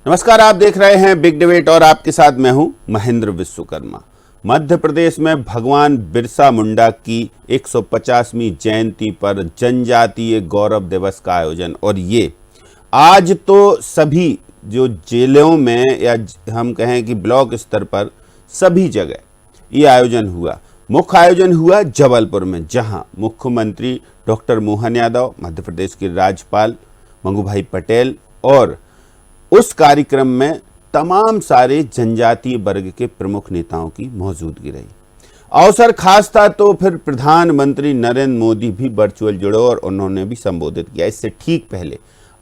नमस्कार, आप देख रहे हैं बिग डिबेट और आपके साथ मैं हूं महेंद्र विश्वकर्मा। मध्य प्रदेश में भगवान बिरसा मुंडा की 150वीं जयंती पर जनजातीय गौरव दिवस का आयोजन, और ये आज तो सभी जो जिलों में या हम कहें कि ब्लॉक स्तर पर सभी जगह ये आयोजन हुआ। मुख्य आयोजन हुआ जबलपुर में, जहां मुख्यमंत्री डॉक्टर मोहन यादव, मध्य प्रदेश के राज्यपाल मंगूभाई पटेल और उस कार्यक्रम में तमाम सारे जनजातीय वर्ग के प्रमुख नेताओं की मौजूदगी रही। अवसर खास था तो फिर प्रधानमंत्री नरेंद्र मोदी भी वर्चुअल जुड़े और उन्होंने भी संबोधित किया। इससे ठीक पहले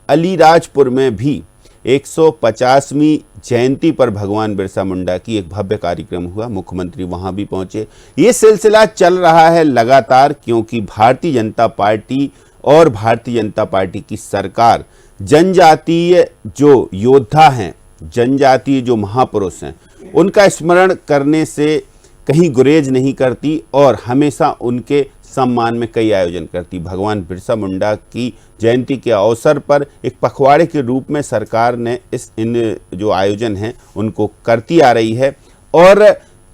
अलीराजपुर में भी 150वीं जयंती पर भगवान बिरसा मुंडा की एक भव्य कार्यक्रम हुआ। मुख्यमंत्री वहां भी पहुंचे। ये सिलसिला चल रहा है लगातार, क्योंकि भारतीय जनता पार्टी और भारतीय जनता पार्टी की सरकार जनजातीय जो योद्धा हैं, जनजातीय जो महापुरुष हैं, उनका स्मरण करने से कहीं गुरेज नहीं करती और हमेशा उनके सम्मान में कई आयोजन करती। भगवान बिरसा मुंडा की जयंती के अवसर पर एक पखवाड़े के रूप में सरकार ने इन जो आयोजन हैं उनको करती आ रही है। और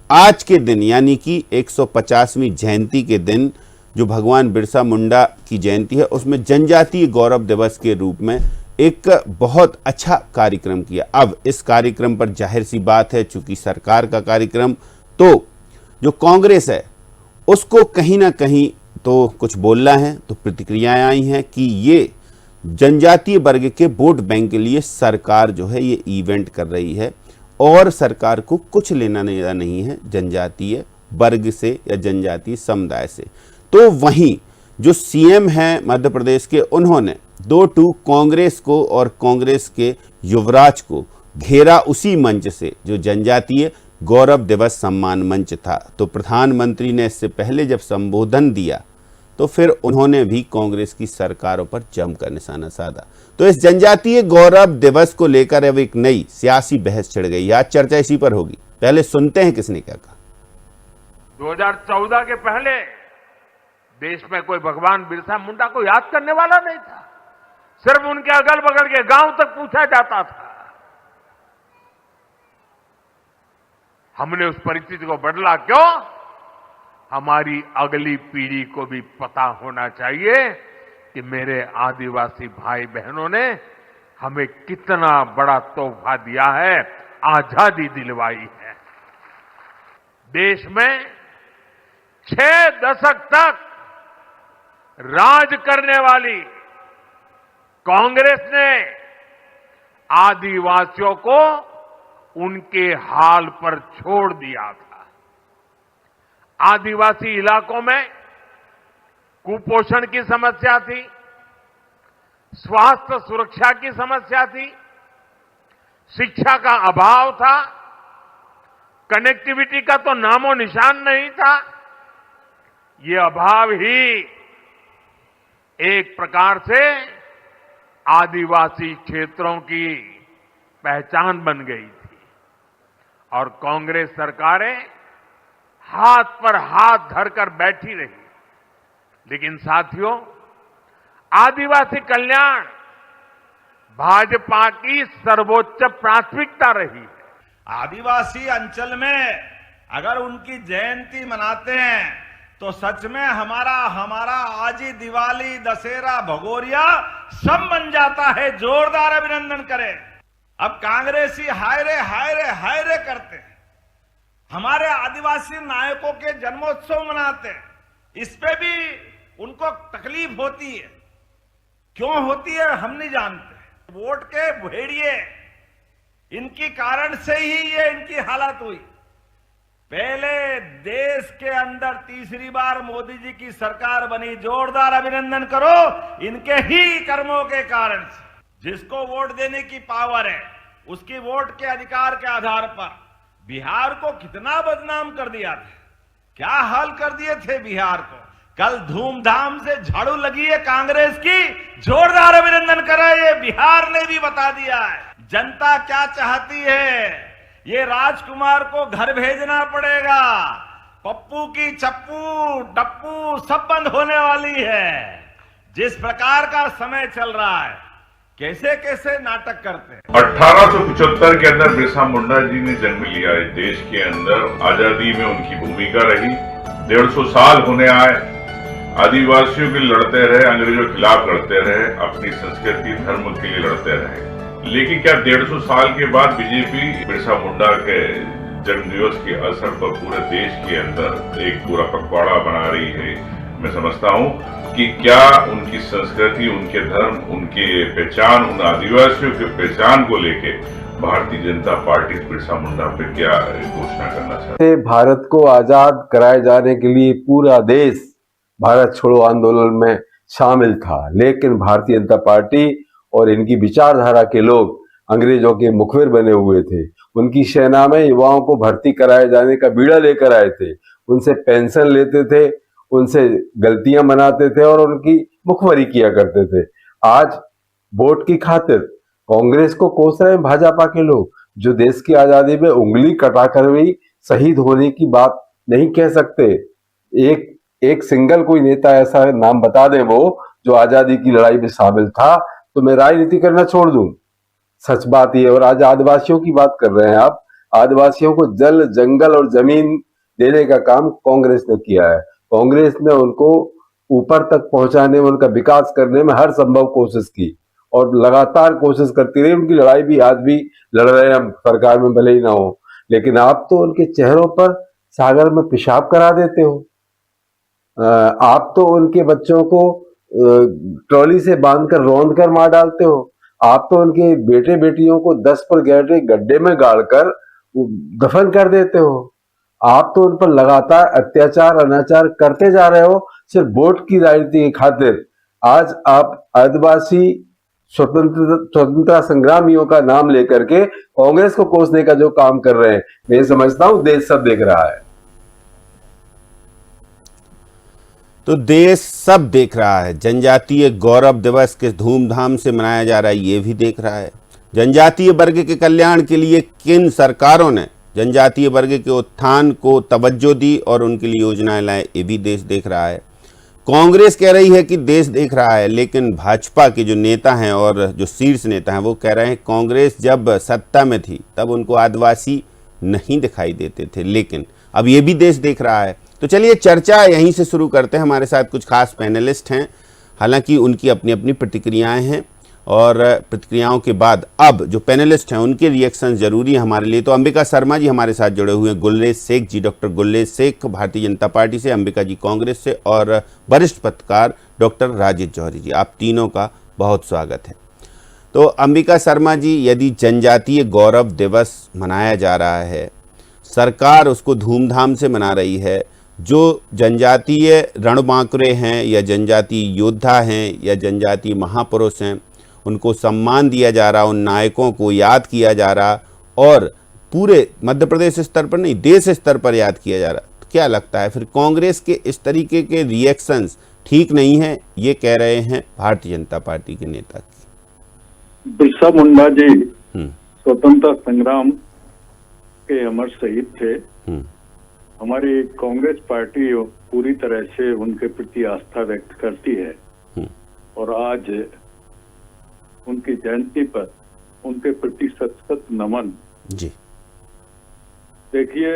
आज के दिन यानी कि 150वीं जयंती के दिन जो भगवान बिरसा मुंडा की जयंती है, उसमें जनजातीय गौरव दिवस के रूप में एक बहुत अच्छा कार्यक्रम किया। अब इस कार्यक्रम पर जाहिर सी बात है, चूंकि सरकार का कार्यक्रम, तो जो कांग्रेस है उसको कहीं ना कहीं तो कुछ बोलना है। तो प्रतिक्रियाएं आई हैं कि ये जनजातीय वर्ग के वोट बैंक के लिए सरकार जो है ये इवेंट कर रही है और सरकार को कुछ लेना देना नहीं है जनजातीय वर्ग से या जनजातीय समुदाय से। तो वहीं जो सीएम हैं मध्य प्रदेश के, उन्होंने 2-2 कांग्रेस को और कांग्रेस के युवराज को घेरा उसी मंच से जो जनजातीय गौरव दिवस सम्मान मंच था। तो प्रधानमंत्री ने इससे पहले जब संबोधन दिया तो फिर उन्होंने भी कांग्रेस की सरकारों पर जमकर निशाना साधा। तो इस जनजातीय गौरव दिवस को लेकर अब एक नई सियासी बहस छिड़ गई। आज चर्चा इसी पर होगी। पहले सुनते हैं किसने क्या कहा। 2014 के पहले देश में कोई भगवान बिरसा मुंडा को याद करने वाला नहीं था। सिर्फ उनके अगल बगल के गांव तक पूछा जाता था। हमने उस परिस्थिति को बदला। क्यों? हमारी अगली पीढ़ी को भी पता होना चाहिए कि मेरे आदिवासी भाई बहनों ने हमें कितना बड़ा तोहफा दिया है, आजादी दिलवाई है। देश में 6 दशक तक राज करने वाली कांग्रेस ने आदिवासियों को उनके हाल पर छोड़ दिया था। आदिवासी इलाकों में कुपोषण की समस्या थी, स्वास्थ्य सुरक्षा की समस्या थी, शिक्षा का अभाव था, कनेक्टिविटी का तो नामो निशान नहीं था। ये अभाव ही एक प्रकार से आदिवासी क्षेत्रों की पहचान बन गई थी और कांग्रेस सरकारें हाथ पर हाथ धरकर बैठी रही। लेकिन साथियों, आदिवासी कल्याण भाजपा की सर्वोच्च प्राथमिकता रही है। आदिवासी अंचल में अगर उनकी जयंती मनाते हैं तो सच में हमारा आज ही दिवाली, दशहरा, भगोरिया सब बन जाता है। जोरदार अभिनंदन करें। अब कांग्रेसी हाय रे करते हैं। हमारे आदिवासी नायकों के जन्मोत्सव मनाते हैं, इस पे भी उनको तकलीफ होती है। क्यों होती है हम नहीं जानते। वोट के भेड़िए इनकी कारण से ही ये इनकी हालत हुई। पहले देश के अंदर तीसरी बार मोदी जी की सरकार बनी। जोरदार अभिनंदन करो इनके ही कर्मों के कारण से। जिसको वोट देने की पावर है उसकी वोट के अधिकार के आधार पर बिहार को कितना बदनाम कर दिया था, क्या हाल कर दिए थे बिहार को। कल धूमधाम से झाड़ू लगी है कांग्रेस की। जोरदार अभिनंदन करें, ये बिहार ने भी बता दिया है जनता क्या चाहती है। ये राजकुमार को घर भेजना पड़ेगा। पप्पू की चप्पू टप्पू सब बंद होने वाली है। जिस प्रकार का समय चल रहा है, कैसे कैसे नाटक करते हैं। 1875 के अंदर बिरसा मुंडा जी ने जन्म लिया। इस देश के अंदर आजादी में उनकी भूमिका रही। 150 साल होने आए, आदिवासियों के लिए लड़ते रहे, अंग्रेजों के खिलाफ लड़ते रहे, अपनी संस्कृति धर्म के लिए लड़ते रहे। लेकिन क्या 150 साल के बाद बीजेपी बिरसा मुंडा के जन्मदिवस के अवसर पर पूरे देश के अंदर एक पूरा पखवाड़ा बना रही है? मैं समझता हूं कि क्या उनकी संस्कृति, उनके धर्म, उनके पहचान, उन आदिवासियों के पहचान को लेके भारतीय जनता पार्टी बिरसा मुंडा पे क्या घोषणा करना चाहती है? भारत को आजाद कराए जाने के लिए पूरा देश भारत छोड़ो आंदोलन में शामिल था, लेकिन भारतीय जनता पार्टी और इनकी विचारधारा के लोग अंग्रेजों के मुखबिर बने हुए थे। उनकी सेना में युवाओं को भर्ती कराए जाने का बीड़ा लेकर आए थे, उनसे पेंशन लेते थे, उनसे गलतियां मनाते थे और उनकी मुखबरी किया करते थे। आज वोट की खातिर कांग्रेस को कोस रहे हैं भाजपा के लोग, जो देश की आजादी में उंगली कटाकर भी शहीद होने की बात नहीं कह सकते। एक सिंगल कोई नेता ऐसा नाम बता दे वो जो आजादी की लड़ाई में शामिल था, तो मैं राजनीति करना छोड़ दूं। सच बात ये। और आज आदिवासियों की बात कर रहे हैं आप। आदिवासियों को जल, जंगल और जमीन देने का काम कांग्रेस ने किया है। कांग्रेस ने उनको ऊपर तक पहुंचाने में, उनका विकास करने में हर संभव कोशिश की और लगातार कोशिश करती रही। उनकी लड़ाई भी आज भी लड़ रहे हैं हम, सरकार में भले ही ना हो। लेकिन आप तो उनके चेहरों पर सागर में पेशाब करा देते हो। आप तो उनके बच्चों को ट्रॉली से बांधकर रौंद कर मार डालते हो। आप तो उनके बेटे बेटियों को 10 पर गहरे गड्ढे में गाड़कर दफन कर देते हो। आप तो उन पर लगातार अत्याचार, अनाचार करते जा रहे हो, सिर्फ वोट की राजनीति की खातिर। आज आप आदिवासी स्वतंत्रता संग्रामियों का नाम लेकर के कांग्रेस को कोसने का जो काम कर रहे हैं, मैं समझता हूं देश सब देख रहा है। तो देश सब देख रहा है। जनजातीय गौरव दिवस किस धूमधाम से मनाया जा रहा है ये भी देख रहा है। जनजातीय वर्ग के कल्याण के लिए किन सरकारों ने जनजातीय वर्ग के उत्थान को तवज्जो दी और उनके लिए योजनाएं लाए ये भी देश देख रहा है। कांग्रेस कह रही है कि देश देख रहा है, लेकिन भाजपा के जो नेता हैं और जो शीर्ष नेता हैं वो कह रहे हैं कांग्रेस जब सत्ता में थी तब उनको आदिवासी नहीं दिखाई देते थे, लेकिन अब ये भी देश देख रहा है। तो चलिए चर्चा यहीं से शुरू करते हैं। हमारे साथ कुछ खास पैनलिस्ट हैं, हालांकि उनकी अपनी अपनी प्रतिक्रियाएं हैं और प्रतिक्रियाओं के बाद अब जो पैनलिस्ट हैं उनके रिएक्शन जरूरी है हमारे लिए। तो अंबिका शर्मा जी हमारे साथ जुड़े हुए हैं, गुलरेज शेख जी, डॉक्टर गुलरेज शेख भारतीय जनता पार्टी से, अंबिका जी कांग्रेस से, और वरिष्ठ पत्रकार डॉक्टर राजेश जौहरी जी। आप तीनों का बहुत स्वागत है। तो अंबिका शर्मा जी, यदि जनजातीय गौरव दिवस मनाया जा रहा है, सरकार उसको धूमधाम से मना रही है, जो जनजातीय रणबांकुरे हैं या जनजातीय योद्धा हैं या जनजातीय महापुरुष हैं उनको सम्मान दिया जा रहा, उन नायकों को याद किया जा रहा और पूरे मध्य प्रदेश स्तर पर नहीं देश स्तर पर याद किया जा रहा, तो क्या लगता है फिर कांग्रेस के इस तरीके के रिएक्शंस ठीक नहीं है, ये कह रहे हैं भारतीय जनता पार्टी के नेता। बिरसा मुंडा जी स्वतंत्रता संग्राम के अमर शहीद थे। हमारी कांग्रेस पार्टी पूरी तरह से उनके प्रति आस्था व्यक्त करती है और आज उनकी जयंती पर उनके प्रति सत नमन। जी देखिए,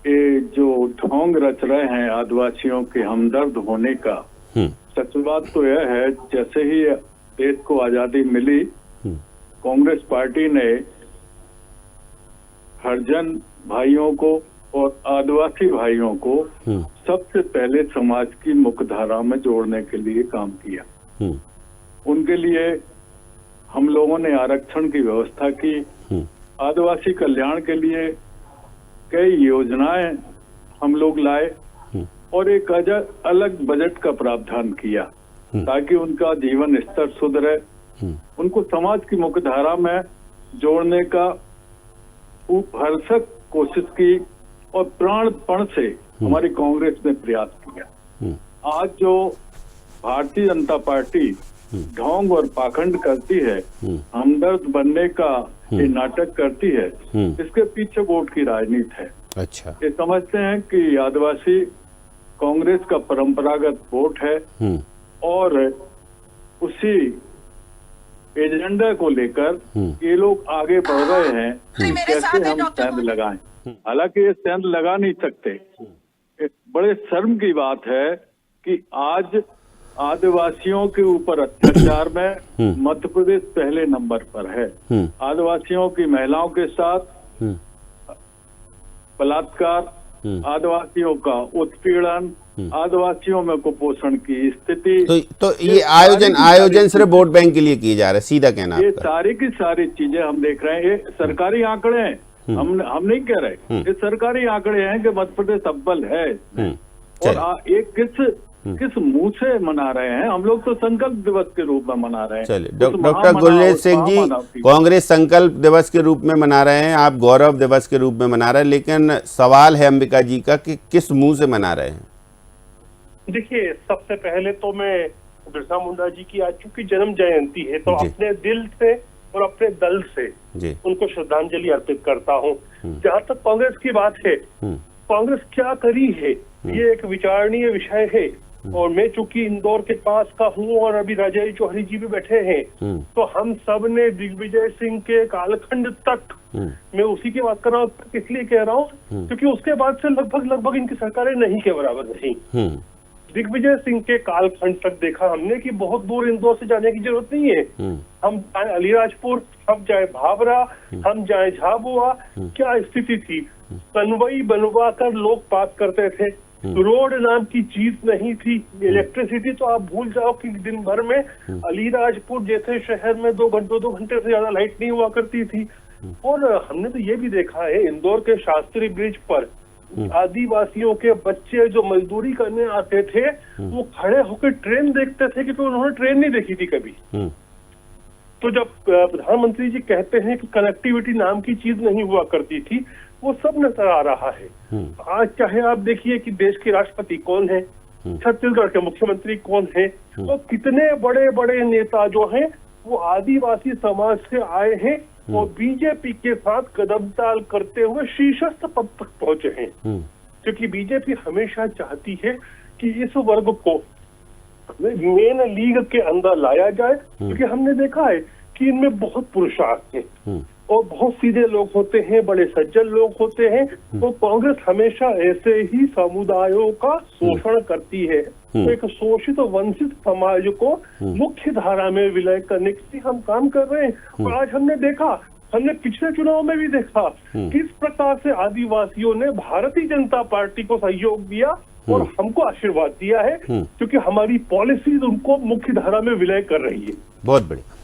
ये जो ढोंग रच रहे हैं आदिवासियों के हमदर्द होने का, सच बात तो यह है जैसे ही देश को आजादी मिली कांग्रेस पार्टी ने हरिजन भाइयों को और आदिवासी भाइयों को सबसे पहले समाज की मुख्यधारा में जोड़ने के लिए काम किया। उनके लिए हम लोगों ने आरक्षण की व्यवस्था की, आदिवासी कल्याण के लिए कई योजनाएं हम लोग लाए और एक अलग बजट का प्रावधान किया ताकि उनका जीवन स्तर सुधरे, उनको समाज की मुख्यधारा में जोड़ने का भरसक कोशिश की और प्राणपण से हमारी कांग्रेस ने प्रयास किया। आज जो भारतीय जनता पार्टी ढोंग और पाखंड करती है, हमदर्द बनने का ये नाटक करती है, इसके पीछे वोट की राजनीति है। अच्छा, ये समझते हैं कि आदिवासी कांग्रेस का परंपरागत वोट है और उसी एजेंडा को लेकर ये लोग आगे बढ़ रहे हैं कि कैसे हम सेंध लगाएं। हालांकि ये सेंध लगा नहीं सकते। एक बड़े शर्म की बात है कि आज आदिवासियों के ऊपर अत्याचार में मध्य प्रदेश पहले नंबर पर है। आदिवासियों की महिलाओं के साथ बलात्कार, आदिवासियों का उत्पीड़न, आदिवासियों में कुपोषण की स्थिति, तो ये आयोजन सिर्फ वोट बैंक के लिए किए जा रहे हैं, सीधा कहना ये आपका। सारी की सारी चीजें हम देख रहे हैं। ये सरकारी आंकड़े हैं, हम नहीं कह रहे, ये सरकारी आंकड़े हैं कि मध्य प्रदेश अव्वल है। और ये किस मुंह से मना रहे हैं? हम लोग तो संकल्प दिवस के रूप में मना रहे हैं। चलिए, डॉक्टर गुरलेज सिंह जी, कांग्रेस संकल्प दिवस के रूप में मना रहे हैं, आप गौरव दिवस के रूप में मना रहे हैं, लेकिन सवाल है अंबिका जी का कि किस मुंह से मना रहे हैं? देखिए, सबसे पहले तो मैं बिरसा मुंडा जी की आज चूंकि जन्म जयंती है तो अपने दिल से और अपने दल से उनको श्रद्धांजलि अर्पित करता हूँ। जहाँ तक कांग्रेस की बात है, कांग्रेस क्या करी है ये एक विचारणीय विषय है। और मैं चूंकि इंदौर के पास का हूँ और अभी राजा चौधरी जी भी बैठे हैं, तो हम सब ने दिग्विजय सिंह के कालखंड तक, मैं उसी की बात कर रहा हूँ, इसलिए कह रहा हूँ क्योंकि उसके बाद से लगभग इनकी सरकारें नहीं के बराबर रही। दिग्विजय सिंह के कालखंड तक देखा हमने कि बहुत दूर इंदौर से जाने की जरूरत नहीं है। हम जाए अलीराजपुर, हम जाए भाभरा, हम जाए झाबुआ, क्या स्थिति थी? कन्वई बनवा कर लोग पास करते थे, रोड नाम की चीज नहीं थी। इलेक्ट्रिसिटी तो आप भूल जाओ कि दिन भर में अलीराजपुर जैसे शहर में 2 घंटे से ज्यादा लाइट नहीं हुआ करती थी। और हमने तो ये भी देखा है, इंदौर के शास्त्री ब्रिज पर आदिवासियों के बच्चे जो मजदूरी करने आते थे वो खड़े होकर ट्रेन देखते थे, क्योंकि उन्होंने ट्रेन नहीं देखी थी कभी। तो जब प्रधानमंत्री जी कहते हैं कि कनेक्टिविटी नाम की चीज नहीं हुआ करती थी, वो सब नजर आ रहा है। आज चाहे आप देखिए कि देश के राष्ट्रपति कौन है, छत्तीसगढ़ के मुख्यमंत्री कौन है, और कितने बड़े बड़े नेता जो हैं वो आदिवासी समाज से आए हैं और बीजेपी के साथ कदमताल करते हुए शीर्षस्थ पद तक पहुंचे हैं। क्योंकि बीजेपी हमेशा चाहती है कि इस वर्ग को मेन लीग के अंदर लाया जाए, क्योंकि हमने देखा है कि इनमें बहुत पुरुषार्थ है और बहुत सीधे लोग होते हैं, बड़े सज्जन लोग होते हैं। तो कांग्रेस हमेशा ऐसे ही समुदायों का शोषण करती है। तो एक शोषित वंचित समाज को मुख्य धारा में विलय करने के लिए हम काम कर रहे हैं। और आज हमने देखा, हमने पिछले चुनाव में भी देखा किस प्रकार से आदिवासियों ने भारतीय जनता पार्टी को सहयोग दिया और हमको आशीर्वाद दिया है, क्योंकि हमारी पॉलिसी उनको मुख्य धारा में विलय कर रही है। बहुत बढ़िया।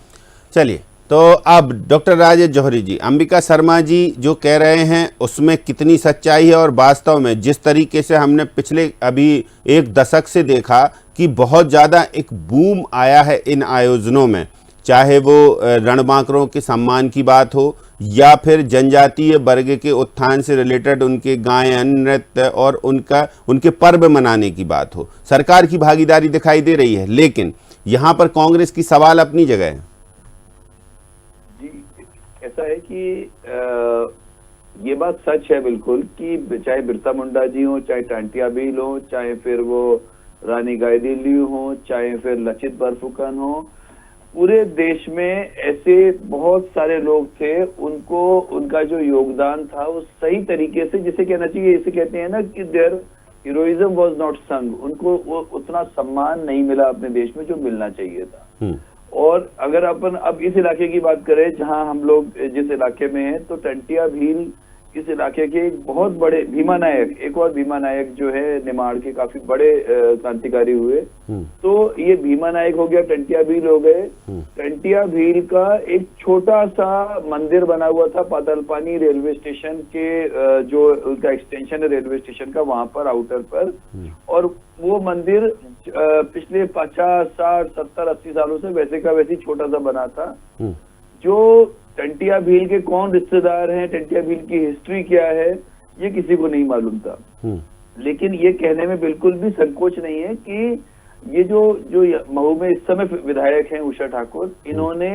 चलिए, तो अब डॉक्टर राजेश जौहरी जी, अंबिका शर्मा जी जो कह रहे हैं उसमें कितनी सच्चाई है, और वास्तव में जिस तरीके से हमने पिछले अभी 1 दशक से देखा कि बहुत ज़्यादा एक बूम आया है इन आयोजनों में, चाहे वो रणबांकरों के सम्मान की बात हो या फिर जनजातीय वर्ग के उत्थान से रिलेटेड उनके गायन, नृत्य और उनके पर्व मनाने की बात हो, सरकार की भागीदारी दिखाई दे रही है। लेकिन यहाँ पर कांग्रेस की सवाल अपनी जगह है। ऐसा है कि ये बात सच है बिल्कुल कि चाहे बिरसा मुंडा जी हो, चाहे टांटिया भील हो, चाहे फिर वो रानी गाइदिली हो, चाहे फिर लचित बरफुकन हो, पूरे देश में ऐसे बहुत सारे लोग थे, उनको उनका जो योगदान था वो सही तरीके से, जिसे कहना चाहिए, इसे कहते हैं ना कि देयर हीरोइज्म वाज नॉट संग, उनको वो उतना सम्मान नहीं मिला अपने देश में जो मिलना चाहिए था। और अगर अपन अब इस इलाके की बात करें जहां हम लोग जिस इलाके में हैं, तो टंटिया भील इस इलाके के एक बहुत बड़े भीमा नायक, एक और भीमा नायक जो है निमाड़ के काफी बड़े क्रांतिकारी हुए। तो ये भीमा नायक हो गया, टंटिया भील हो गए। टंटिया भील का एक छोटा सा मंदिर बना हुआ था पातालपानी रेलवे स्टेशन के, जो उनका एक्सटेंशन है रेलवे स्टेशन का, वहां पर आउटर पर। और वो मंदिर पिछले 50, 60, 70, 80 सालों से वैसे का वैसे छोटा सा बना था। जो टंटिया भील के कौन रिश्तेदार हैं, टंटिया भील की हिस्ट्री क्या है, ये किसी को नहीं मालूम था। लेकिन ये कहने में बिल्कुल भी संकोच नहीं है कि ये जो महू में इस समय विधायक हैं उषा ठाकुर, इन्होंने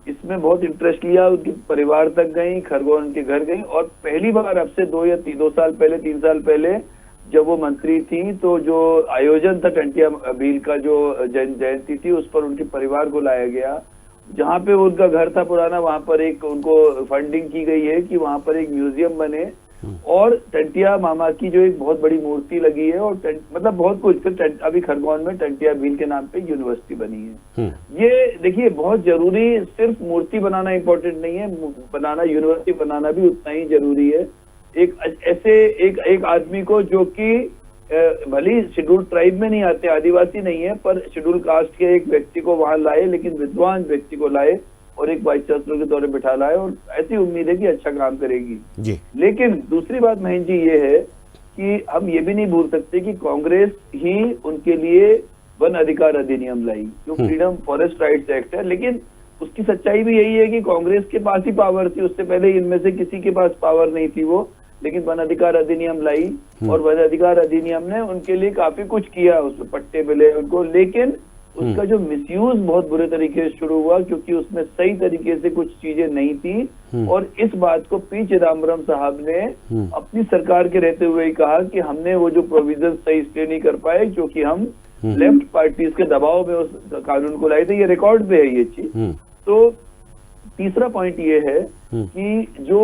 इसमें बहुत इंटरेस्ट लिया, उनके परिवार तक गई, खरगोन उनके घर गई, और पहली बार अब से 2 साल पहले 3 साल पहले जब वो मंत्री थी, तो जो आयोजन था टंटिया भील का जो जयंती थी, उस पर उनके परिवार को लाया गया जहाँ पे उनका घर था पुराना, वहां पर एक उनको फंडिंग की गई है कि वहां पर एक म्यूजियम बने, और टंटिया मामा की जो एक बहुत बड़ी मूर्ति लगी है, और मतलब बहुत कुछ। फिर अभी खरगोन में टंटिया भील के नाम पे यूनिवर्सिटी बनी है। ये देखिए बहुत जरूरी, सिर्फ मूर्ति बनाना इम्पोर्टेंट नहीं है, बनाना यूनिवर्सिटी बनाना भी उतना ही जरूरी है। एक ऐसे एक आदमी को जो कि भले शेड्यूल ट्राइब में नहीं आते, आदिवासी नहीं है, पर शेड्यूल कास्ट के एक व्यक्ति को वहां लाए, लेकिन विद्वान व्यक्ति को लाए और एक वाइस चांसलर के तौर पर बिठा लाए, और ऐसी उम्मीद है कि अच्छा काम करेगी जी। लेकिन दूसरी बात महेंद्र जी ये है कि हम ये भी नहीं भूल सकते कि कांग्रेस ही उनके लिए वन अधिकार अधिनियम लाई, जो फ्रीडम फॉरेस्ट राइट्स एक्ट है। लेकिन उसकी सच्चाई भी यही है कि कांग्रेस के पास ही पावर थी, उससे पहले इनमें से किसी के पास पावर नहीं थी वो, लेकिन वन अधिकार अधिनियम लाई, और वन अधिकार अधिनियम ने उनके लिए काफी कुछ किया, उसमें पट्टे मिले उनको, लेकिन उसका जो मिसयूज बहुत बुरे तरीके से शुरू हुआ, क्योंकि उसमें सही तरीके से कुछ चीजें नहीं थी। और इस बात को पी चिदम्बरम साहब ने अपनी सरकार के रहते हुए ही कहा कि हमने वो जो प्रोविजन सही इसलिए नहीं कर पाए क्योंकि हम लेफ्ट पार्टीज के दबाव में उस कानून को लाए थे। ये रिकॉर्ड पे है ये चीज। तो तीसरा पॉइंट ये है कि जो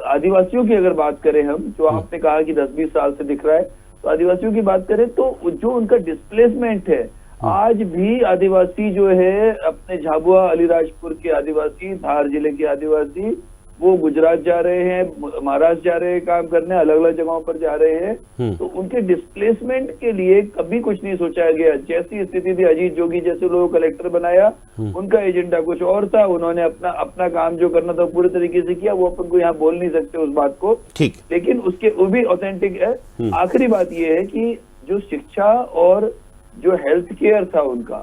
आदिवासियों की अगर बात करें हम, जो आपने कहा कि 10-20 साल से दिख रहा है, तो आदिवासियों की बात करें तो जो उनका डिस्प्लेसमेंट है, आज भी आदिवासी जो है अपने झाबुआ अलीराजपुर के आदिवासी, धार जिले के आदिवासी, वो गुजरात जा रहे हैं, महाराष्ट्र जा रहे हैं काम करने, अलग अलग जगहों पर जा रहे हैं। तो उनके डिस्प्लेसमेंट के लिए कभी कुछ नहीं सोचा गया। जैसी स्थिति थी, अजीत जोगी जैसे लोगों को कलेक्टर बनाया, उनका एजेंडा कुछ और था, उन्होंने अपना काम जो करना था पूरे तरीके से किया, वो अपन को यहाँ बोल नहीं सकते उस बात को, ठीक, लेकिन उसके वो भी ऑथेंटिक है। आखिरी बात ये है कि जो शिक्षा और जो हेल्थ केयर था उनका,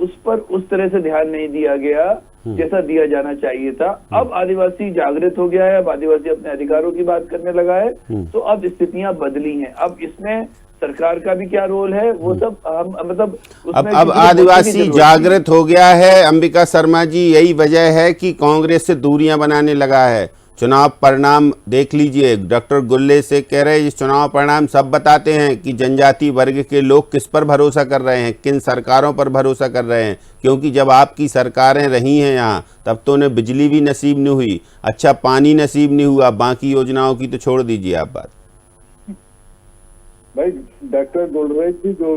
उस पर उस तरह से ध्यान नहीं दिया गया जैसा दिया जाना चाहिए था। अब आदिवासी जागृत हो गया है, अब आदिवासी अपने अधिकारों की बात करने लगा है, तो अब स्थितियां बदली हैं। अब इसमें सरकार का भी क्या रोल है वो सब हम मतलब अब आदिवासी जागृत हो गया है अंबिका शर्मा जी, यही वजह है कि कांग्रेस से दूरियां बनाने लगा है। चुनाव परिणाम देख लीजिए, डॉक्टर गुल्ले से कह रहे हैं चुनाव परिणाम सब बताते हैं कि जनजाति वर्ग के लोग किस पर भरोसा कर रहे हैं, किन सरकारों पर भरोसा कर रहे हैं, क्योंकि जब आपकी सरकारें रही हैं यहाँ तब तो उन्हें बिजली भी नसीब नहीं हुई, अच्छा पानी नसीब नहीं हुआ, बाकी योजनाओं की तो छोड़ दीजिए आप बात। भाई डॉक्टर गुलरेज जी जो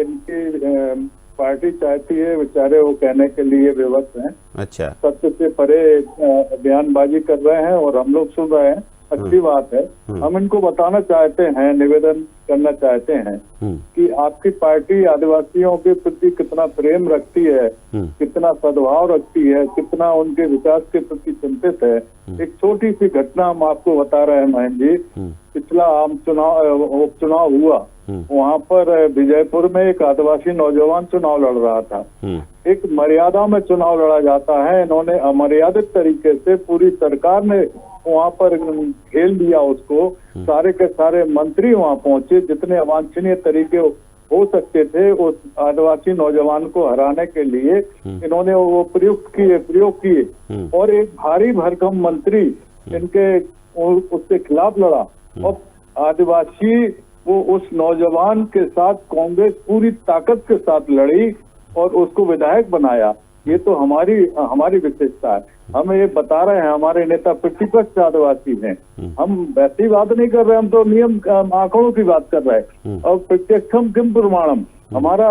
इनकी पार्टी चाहती है, बेचारे वो कहने के लिए विवश हैं। अच्छा, सत्य से परे बयानबाजी कर रहे हैं और हम लोग सुन रहे हैं, अच्छी बात है। हम इनको बताना चाहते हैं, निवेदन करना चाहते हैं कि आपकी पार्टी आदिवासियों के प्रति कितना प्रेम रखती है, कितना सद्भाव रखती है, कितना उनके विकास के प्रति चिंतित है। एक छोटी सी घटना हम आपको बता रहे हैं महेंद्र जी। पिछला आम उपचुनाव हुआ, वहाँ पर विजयपुर में एक आदिवासी नौजवान चुनाव लड़ रहा था। एक मर्यादा में चुनाव लड़ा जाता है, इन्होंने अमर्यादित तरीके से, पूरी सरकार ने वहाँ पर घेर लिया उसको, सारे के सारे मंत्री वहाँ पहुंचे, जितने अवांछनीय तरीके हो सकते थे उस आदिवासी नौजवान को हराने के लिए इन्होंने वो प्रयोग किए और एक भारी भरकम मंत्री इनके उसके खिलाफ लड़ा और आदिवासी वो उस नौजवान के साथ कांग्रेस पूरी ताकत के साथ लड़ी और उसको विधायक बनाया। ये तो हमारी विशेषता है। हम ये बता रहे हैं, हमारे नेता प्रतिपक्ष आदिवासी हैं, हम वैसी बात नहीं कर रहे, हम तो नियम आंकड़ों की बात कर रहे हैं। और प्रत्यक्षम किम प्रमाणम, हमारा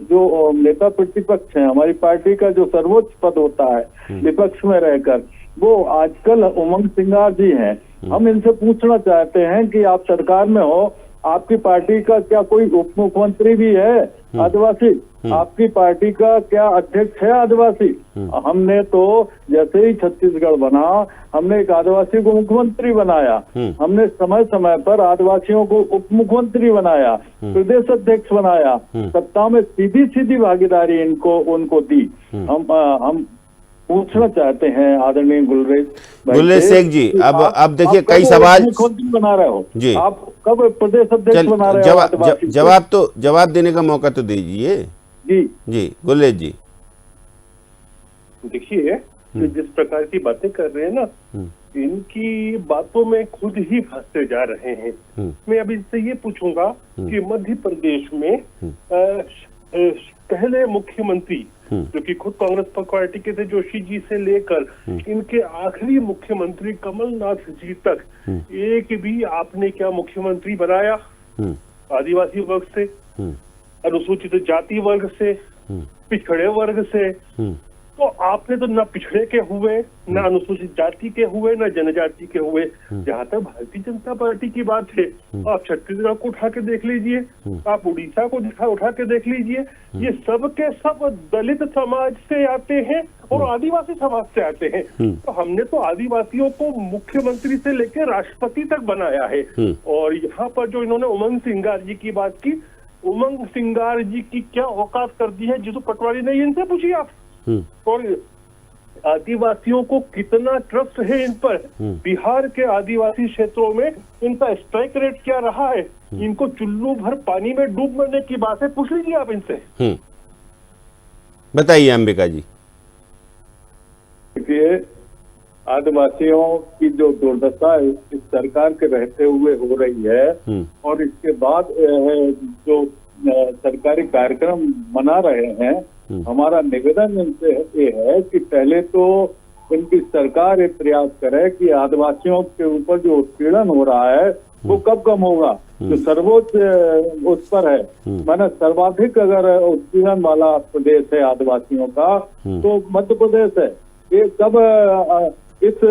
जो नेता प्रतिपक्ष है, हमारी पार्टी का जो सर्वोच्च पद होता है विपक्ष में रहकर, वो आजकल उमंग सिंगार जी हैं। हम इनसे पूछना चाहते हैं कि आप सरकार में हो, आपकी पार्टी का क्या कोई उप मुख्यमंत्री भी है आदिवासी? आपकी पार्टी का क्या अध्यक्ष है आदिवासी? हमने तो जैसे ही छत्तीसगढ़ बना, हमने एक आदिवासी को मुख्यमंत्री बनाया, हमने समय समय पर आदिवासियों को उप मुख्यमंत्री बनाया, प्रदेश अध्यक्ष बनाया, सत्ता में सीधी भागीदारी उनको दी। हम पूछना चाहते हैं आदरणीय गुलरेज शेख जी, अब देखिए कई सवाल बना रहे हो जी, आप कब प्रदेश अध्यक्ष बना रहे हो? जवाब देने का मौका तो दीजिए जी गुलरेज जी। देखिए जिस प्रकार की बातें कर रहे हैं ना, इनकी बातों में खुद ही फंसते जा रहे हैं। मैं अब इनसे ये पूछूंगा कि मध्य प्रदेश में पहले मुख्यमंत्री जो कि खुद कांग्रेस पार्टी के थे, जोशी जी से लेकर इनके आखिरी मुख्यमंत्री कमलनाथ जी तक, एक भी आपने क्या मुख्यमंत्री बनाया आदिवासी वर्ग से, अनुसूचित जाति वर्ग से, पिछड़े वर्ग से? तो आपने तो न पिछड़े के हुए, न अनुसूचित जाति के हुए, न जनजाति के हुए। जहां तक भारतीय जनता पार्टी की बात है, आप छत्तीसगढ़ को उठा के देख लीजिए, आप उड़ीसा को उठा के देख लीजिए, ये सब के सब दलित समाज से आते हैं और आदिवासी समाज से आते हैं। तो हमने तो आदिवासियों को मुख्यमंत्री से लेकर राष्ट्रपति तक बनाया है। और यहाँ पर जो इन्होंने उमंग सिंगार जी की बात की, उमंग सिंगार जी की क्या औकात कर दी है जिसको पटवारी नहीं, इनसे पूछिए आप। और आदिवासियों को कितना ट्रस्ट है इन पर, बिहार के आदिवासी क्षेत्रों में इनका स्ट्राइक रेट क्या रहा है, इनको चुल्लू भर पानी में डूब मरने की बात है, पूछ लीजिए आप इनसे। बताइए अंबिका जी। देखिए, आदिवासियों की जो दुर्दशा इस सरकार के रहते हुए हो रही है, और इसके बाद जो सरकारी कार्यक्रम मना रहे हैं, हमारा निवेदन इनसे ये है कि पहले तो इनकी सरकार ये प्रयास करे कि आदिवासियों के ऊपर जो उत्पीड़न हो रहा है वो कब कम होगा। जो सर्वोच्च उस पर है, मैंने सर्वाधिक अगर उत्पीड़न वाला प्रदेश है आदिवासियों का तो मध्य प्रदेश है। ये कब इस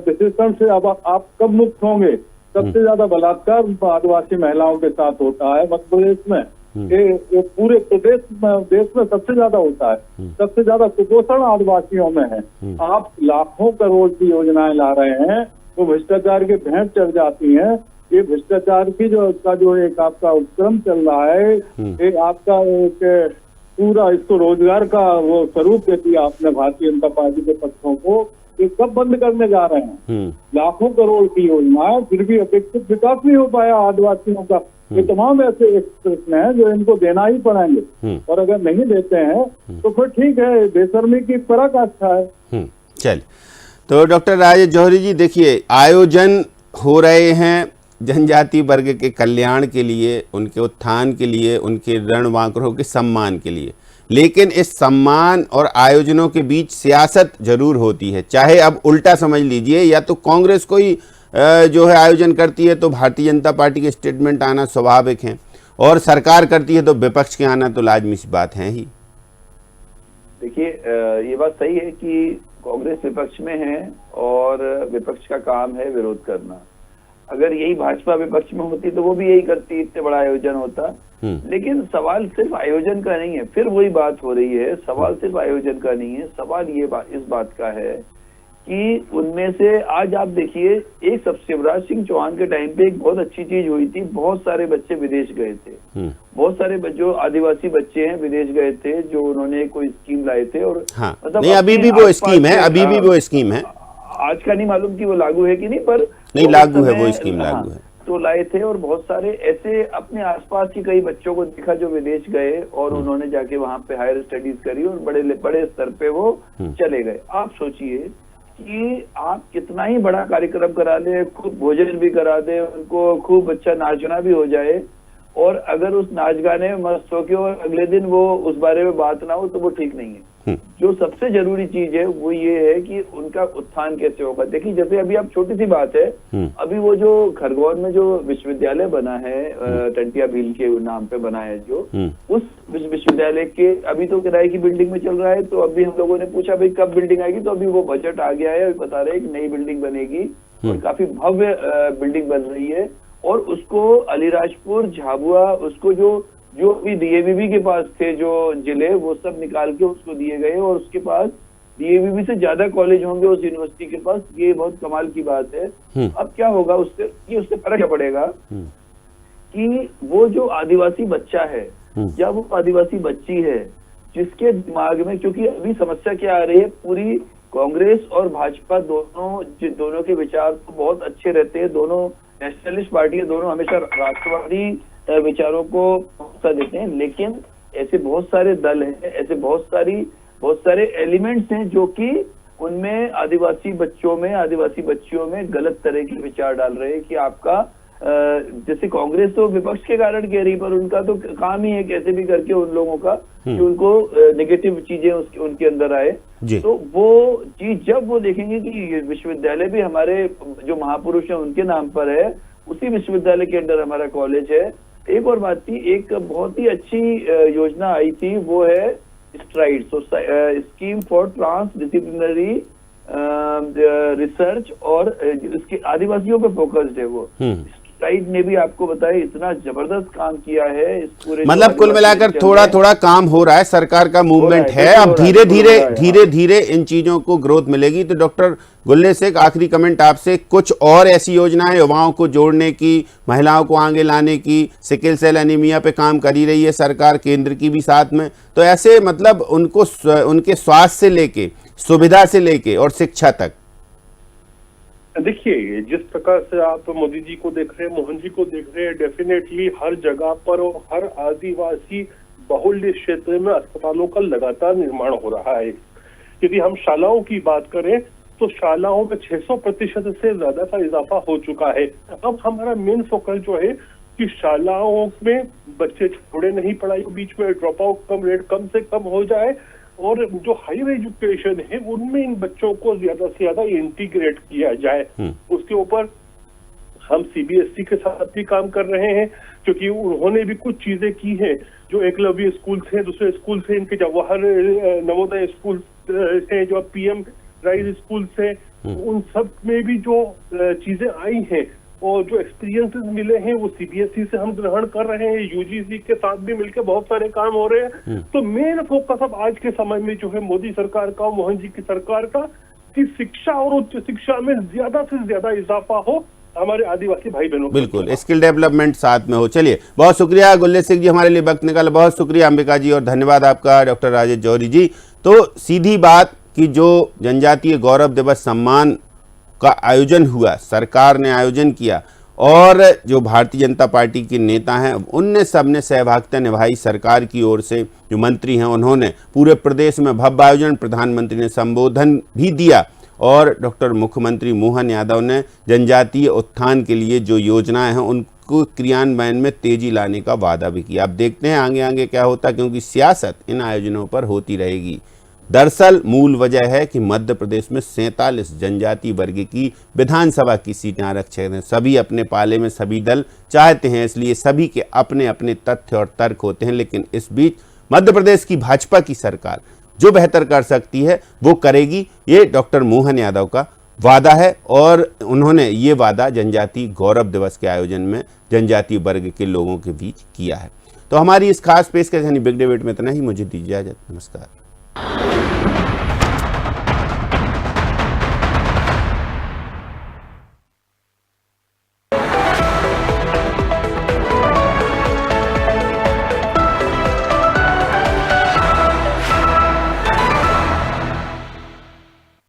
विशेषण से अब आप कब मुक्त होंगे? सबसे ज्यादा बलात्कार आदिवासी महिलाओं के साथ होता है मध्य प्रदेश में। ये पूरे प्रदेश में, देश में सबसे ज्यादा होता है। सबसे ज्यादा कुपोषण आदिवासियों में है। आप लाखों करोड़ की योजनाएं ला रहे हैं, वो भ्रष्टाचार के भेंट चढ़ जाती हैं। ये भ्रष्टाचार की जो एक आपका उपक्रम चल रहा है, एक आपका एक पूरा इसको रोजगार का वो स्वरूप देती आपने भारतीय जनता पार्टी के पक्षों को, ये कब बंद करने जा रहे हैं? लाखों करोड़ की योजना है, फिर भी अपेक्षित विकास नहीं हो पाया आदिवासियों का। ये तमाम ऐसे प्रश्न हैं जो इनको देना ही पड़ेंगे, और अगर नहीं देते हैं तो फिर ठीक है, बेशर्मी की पराकाष्ठा है। चल, तो डॉक्टर राजेश जौहरी जी, देखिए आयोजन हो रहे हैं जनजाति वर्ग के कल्याण के लिए, उनके उत्थान के लिए, उनके रणबांकुरों के सम्मान के लिए, लेकिन इस सम्मान और आयोजनों के बीच सियासत जरूर होती है। चाहे अब उल्टा समझ लीजिए, या तो कांग्रेस कोई जो है आयोजन करती है तो भारतीय जनता पार्टी के स्टेटमेंट आना स्वाभाविक है, और सरकार करती है तो विपक्ष के आना तो लाजमी सी बात है ही। देखिए, ये बात सही है कि कांग्रेस विपक्ष में है और विपक्ष का काम है विरोध करना। अगर यही भाजपा विपक्ष में होती तो वो भी यही करती, इतने बड़ा आयोजन होता। लेकिन सवाल सिर्फ आयोजन का नहीं है, फिर वही बात हो रही है, सवाल सिर्फ आयोजन का नहीं है, सवाल इस बात का है कि उनमें से आज आप देखिए, एक सब शिवराज सिंह चौहान के टाइम पे एक बहुत अच्छी चीज हुई थी, बहुत सारे बच्चे विदेश गए थे, बहुत सारे जो आदिवासी बच्चे हैं विदेश गए थे, जो उन्होंने कोई स्कीम लाए थे। और मतलब नहीं, अभी भी वो स्कीम है, अभी भी वो स्कीम है, आज का नहीं मालूम कि वो लागू है कि नहीं, पर नहीं लागू है, वो स्कीम लागू है तो लाए थे। और बहुत सारे ऐसे अपने आसपास के कई बच्चों को देखा जो विदेश गए और उन्होंने जाके वहां पे हायर स्टडीज करी और बड़े स्तर पे वो चले गए। आप सोचिए कि आप कितना ही बड़ा कार्यक्रम करा ले, खूब भोजन भी करा दे, उनको खूब अच्छा नाचना भी हो जाए, और अगर उस नाच गाने में मस्त होके और अगले दिन वो उस बारे में बात ना हो तो वो ठीक नहीं है। जो सबसे जरूरी चीज है वो ये है कि उनका उत्थान कैसे होगा। देखिए, जैसे अभी आप छोटी सी बात है, अभी वो जो खरगोन में जो विश्वविद्यालय बना है, टंटिया भील के नाम पे बना है, जो उस विश्वविद्यालय के अभी तो किराए की बिल्डिंग में चल रहा है। तो अभी हम लोगों ने पूछा भाई कब बिल्डिंग आएगी, तो अभी वो बजट आ गया है, बता रहे हैं कि नई बिल्डिंग बनेगी और काफी भव्य बिल्डिंग बन रही है। और उसको अलीराजपुर, झाबुआ, उसको जो भी डीएवीबी के पास थे जो जिले, वो सब निकाल के उसको दिए गए, और उसके पास डीएवीबी से ज्यादा कॉलेज होंगे उस यूनिवर्सिटी के पास। ये बहुत कमाल की बात है। अब क्या होगा उससे फर्क क्या पड़ेगा कि वो जो आदिवासी बच्चा है या वो आदिवासी बच्ची है जिसके दिमाग में, क्योंकि अभी समस्या क्या आ रही है, पूरी कांग्रेस और भाजपा दोनों के विचार तो बहुत अच्छे रहते हैं, दोनों नेशनलिस्ट पार्टी है, दोनों हमेशा राष्ट्रवादी विचारों को प्रोत्साह देते हैं। लेकिन ऐसे बहुत सारे दल हैं, ऐसे बहुत सारे एलिमेंट्स हैं जो कि उनमें आदिवासी बच्चों में, आदिवासी बच्चियों में गलत तरह के विचार डाल रहे हैं कि आपका जैसे कांग्रेस तो विपक्ष के कारण कह रही, पर उनका तो काम ही है कैसे भी करके उन लोगों का कि उनको नेगेटिव चीजें उनके अंदर आए। तो वो चीज जब वो देखेंगे कि विश्वविद्यालय भी हमारे जो महापुरुष हैं उनके नाम पर है, उसी विश्वविद्यालय के अंदर हमारा कॉलेज है। एक और बात थी, एक बहुत ही अच्छी योजना आई थी, वो है stride, scheme for transdisciplinary research, और इसके आदिवासियों पे फोकस्ड है वो। स्ट्राइड ने भी आपको बताया इतना जबरदस्त काम किया है इस पूरे, मतलब कुल मिलाकर थोड़ा थोड़ा काम हो रहा है, सरकार का मूवमेंट है। अब धीरे धीरे इन चीजों को ग्रोथ मिलेगी। तो डॉक्टर गुल्ले शेख, आखिरी कमेंट आपसे, कुछ और ऐसी योजनाएं युवाओं को जोड़ने की, महिलाओं को आगे लाने की, सिकल सेल एनीमिया पे काम कर ही रही है सरकार, केंद्र की भी साथ में, तो ऐसे मतलब उनको उनके स्वास्थ्य से लेके, सुविधा से लेके और शिक्षा तक। देखिए, जिस प्रकार से आप मोदी जी को देख रहे हैं, मोहन जी को देख रहे हैं, डेफिनेटली हर जगह पर और हर आदिवासी बहुल्य क्षेत्र में अस्पतालों का लगातार निर्माण हो रहा है। यदि हम शालाओं की बात करें तो शालाओं में 600% से ज्यादा का इजाफा हो चुका है। अब हमारा मेन फोकस जो है कि शालाओं में बच्चे छोड़े नहीं, पढ़ाई के बीच में ड्रॉप आउट रेट कम से कम हो जाए, और जो हायर एजुकेशन है उनमें इन बच्चों को ज्यादा से ज्यादा इंटीग्रेट किया जाए। उसके ऊपर हम सीबीएसई के साथ भी काम कर रहे हैं, क्योंकि उन्होंने भी कुछ चीजें की हैं जो एकलव्य स्कूल से, दूसरे स्कूल से, इनके जवाहर नवोदय स्कूल से, जो पीएम राइज स्कूल से, उन सब में भी जो चीजें आई हैं और जो एक्सपीरियंसेस मिले हैं वो सीबीएसई से हम ग्रहण कर रहे हैं। यूजीसी के साथ भी मिलकर बहुत सारे काम हो रहे हैं। तो मेन फोकस अब आज के समय में जो है मोदी सरकार का, मोहन जी की सरकार का, कि शिक्षा और उच्च शिक्षा में ज्यादा से ज्यादा इजाफा हो हमारे आदिवासी भाई बहनों। बिल्कुल, स्किल डेवलपमेंट साथ में हो। चलिए, बहुत शुक्रिया गुल्ले शेख जी, हमारे लिए वक्त निकाला। बहुत शुक्रिया अंबिका जी, और धन्यवाद आपका डॉक्टर राजेश जौहरी जी। तो सीधी बात कि जो जनजातीय गौरव दिवस सम्मान का आयोजन हुआ, सरकार ने आयोजन किया, और जो भारतीय जनता पार्टी के नेता हैं उनने सबने सहभागिता निभाई। सरकार की ओर से जो मंत्री हैं उन्होंने पूरे प्रदेश में भव्य आयोजन, प्रधानमंत्री ने संबोधन भी दिया, और डॉक्टर मुख्यमंत्री मोहन यादव ने जनजातीय उत्थान के लिए जो योजनाएं हैं उनको क्रियान्वयन में तेजी लाने का वादा भी किया। अब देखते हैं आगे आगे क्या होता, क्योंकि सियासत इन आयोजनों पर होती रहेगी। दरअसल मूल वजह है कि मध्य प्रदेश में 47 जनजातीय वर्ग की विधानसभा की सीटें आरक्षित हैं। सभी अपने पाले में सभी दल चाहते हैं, इसलिए सभी के अपने अपने तथ्य और तर्क होते हैं। लेकिन इस बीच मध्य प्रदेश की भाजपा की सरकार जो बेहतर कर सकती है वो करेगी, ये डॉक्टर मोहन यादव का वादा है, और उन्होंने ये वादा जनजातीय गौरव दिवस के आयोजन में जनजातीय वर्ग के लोगों के बीच किया है। तो हमारी इस खास पेशकश यानी बिग डिबेट में इतना ही। मुझे दीजिए इजाजत, नमस्कार।